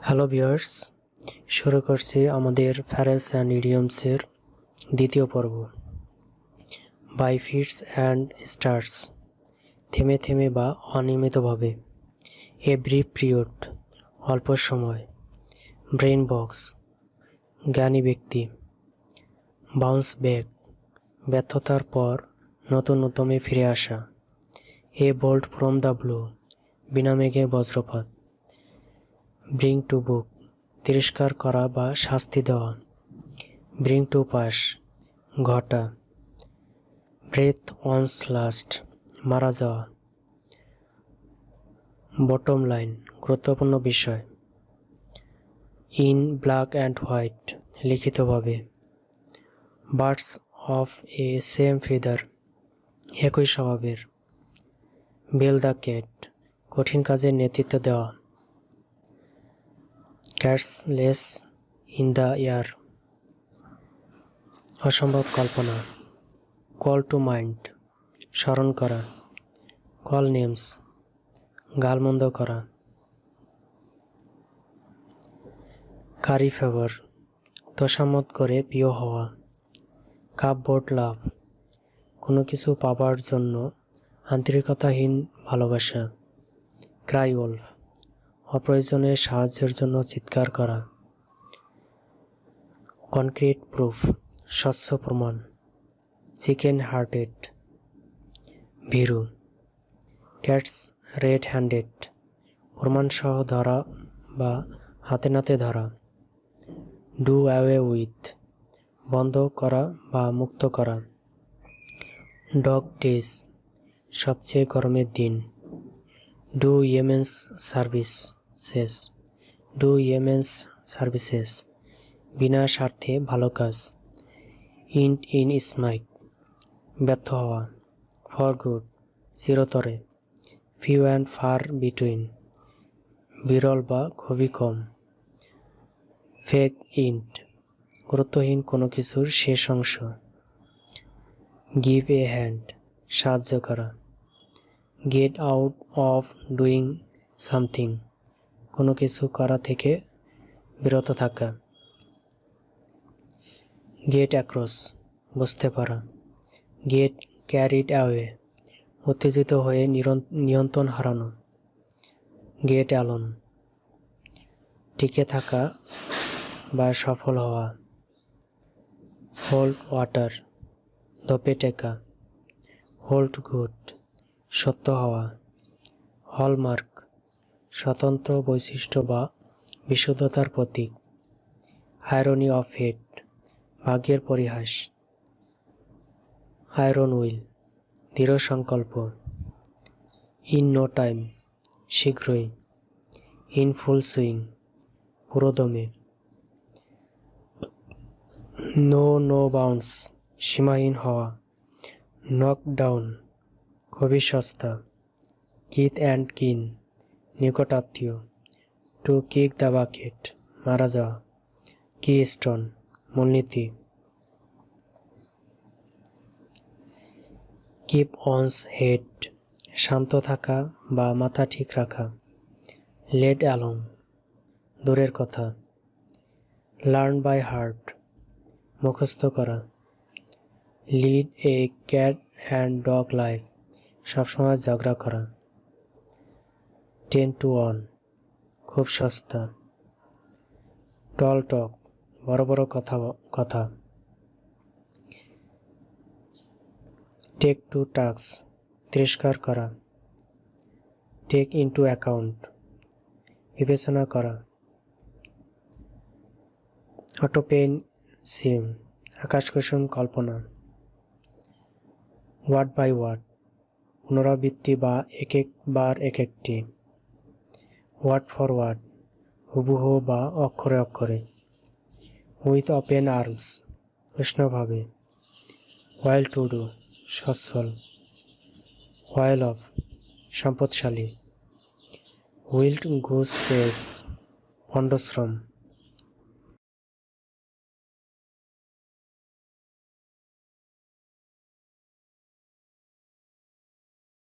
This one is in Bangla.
হ্যালো ভিউয়ার্স, শুরু করছি আমাদের ফ্রেজ অ্যান্ড ইডিয়মসের দ্বিতীয় পর্ব। বাই ফিটস অ্যান্ড স্টার্টস, থেমে থেমে বা অনিয়মিতভাবে। এ ব্রিফ পিরিয়ড, অল্প সময়। ব্রেন বক্স, জ্ঞানী ব্যক্তি। বাউন্স ব্যাক, ব্যর্থতার পর নতুন উদ্যমে ফিরে আসা। A bolt from the blue, বিনা মেঘে বজ্রপাত। ব্রিং টু বুক, তিরস্কার করা বা শাস্তি দেওয়া। ব্রিং টু পাস, ঘটা। ব্রেথ ওয়ান্স লাস্ট, মারা যাওয়া। বটম লাইন, গুরুত্বপূর্ণ বিষয়। ইন ব্ল্যাক অ্যান্ড হোয়াইট, লিখিতভাবে। Birds of A same feather, একই স্বভাবের। বেল দ্য ক্যাট, কঠিন কাজের নেতৃত্ব দেওয়া। ক্যাটসলেস ইন দ্য এয়ার, অসম্ভব কল্পনা। কল টু মাইন্ড, স্মরণ করা। কল নেমস, গালমন্দ করা। কারি ফেভার, তোষামত করে প্রিয় হওয়া। কাপবোর্ড লাভ, কোনো কিছু পাবার জন্য আন্তরিকতাহীন ভালোবাসা। ক্রাই ওলফ, অপ্রয়োজনে সাহায্যের জন্য চিৎকার করা। কনক্রিট প্রুফ, স্বচ্ছ প্রমাণ। চিকেন হার্টেড, ভীরু। ক্যাটস রেড হ্যান্ডেড, প্রমাণসহ ধরা বা হাতে নাতে ধরা। ডু অ্যাওয়ে উইথ, বন্ধ করা বা মুক্ত করা। ডগ ডেজ, সবচেয়ে গরমের দিন। ডু ইয়েমেন্স সার্ভিসেস, ডু ইয়েমেন্স সার্ভিসেস, বিনা স্বার্থে ভালো কাজ। ইন্ট ইন স্মাইক, ব্যর্থ হওয়া। ফর গুড, চিরতরে। ফিউ অ্যান্ড ফার বিটুইন, বিরল বা খুবই কম। ফেক ইন্ট, গুরুত্বহীন কোনো কিছুর শেষ অংশ। গিভ এ হ্যান্ড, সাহায্য করা। Get out of doing something, কোনো কিছু করা থেকে বিরত থাকা। গেট অ্যাক্রস, বুঝতে পারা। গেট ক্যারিড অ্যাওয়ে, উত্তেজিত হয়ে নিয়ন্ত্রণ হারানো। গেট অ্যালোন, টিকে থাকা বা সফল হওয়া। হোল্ড ওয়াটার, ধোপে টেকা। হোল্ড গুড, সত্য হওয়া। হলমার্ক, স্বতন্ত্র বৈশিষ্ট্য বা বিশুদ্ধতার প্রতীক। আয়রনি অফ ফেট, ভাগ্যের পরিহাস। আয়রন উইল, দৃঢ় সংকল্প। ইন নো টাইম, শীঘ্রই। ইন ফুল সুইং, পুরোদমে। নো বাউন্স, সীমাহীন হওয়া। নক ডাউন, খুবই সস্তা। কিথ অ্যান্ড কিন, নিকট আত্মীয়। টু কিক দ্য বাকেট, মারা যাওয়া। কি স্টোন, মূলনীতি। কিপ অনস হেড, শান্ত থাকা বা মাথা ঠিক রাখা। লেট অ্যালং, দূরের কথা। লার্ন বাই হার্ট, মুখস্থ করা। Lead a cat and dog life, সবসময় ঝগড়া করা। 10 to 1, খুব সস্তা। টল টক, বড় বড় কথা। টেক টু টাস্ক, তিরস্কার করা। টেক ইনটু অ্যাকাউন্ট, বিবেচনা করা। অটোপেন সিম, আকাশকুসুম কল্পনা। ওয়ার্ড বাই ওয়ার্ড, পুনরাবৃত্তি বা এক একবার এক একটি। ওয়ার্ড ফর ওয়ার্ড, হুবহু বা অক্ষরে অক্ষরে। উইথ ওপেন আর্মস, উষ্ণভাবে। ওয়েল টু ডু, সচ্ছল। ওয়েল অফ, সম্পদশালী। Wild goose chase, পণ্ডশ্রম।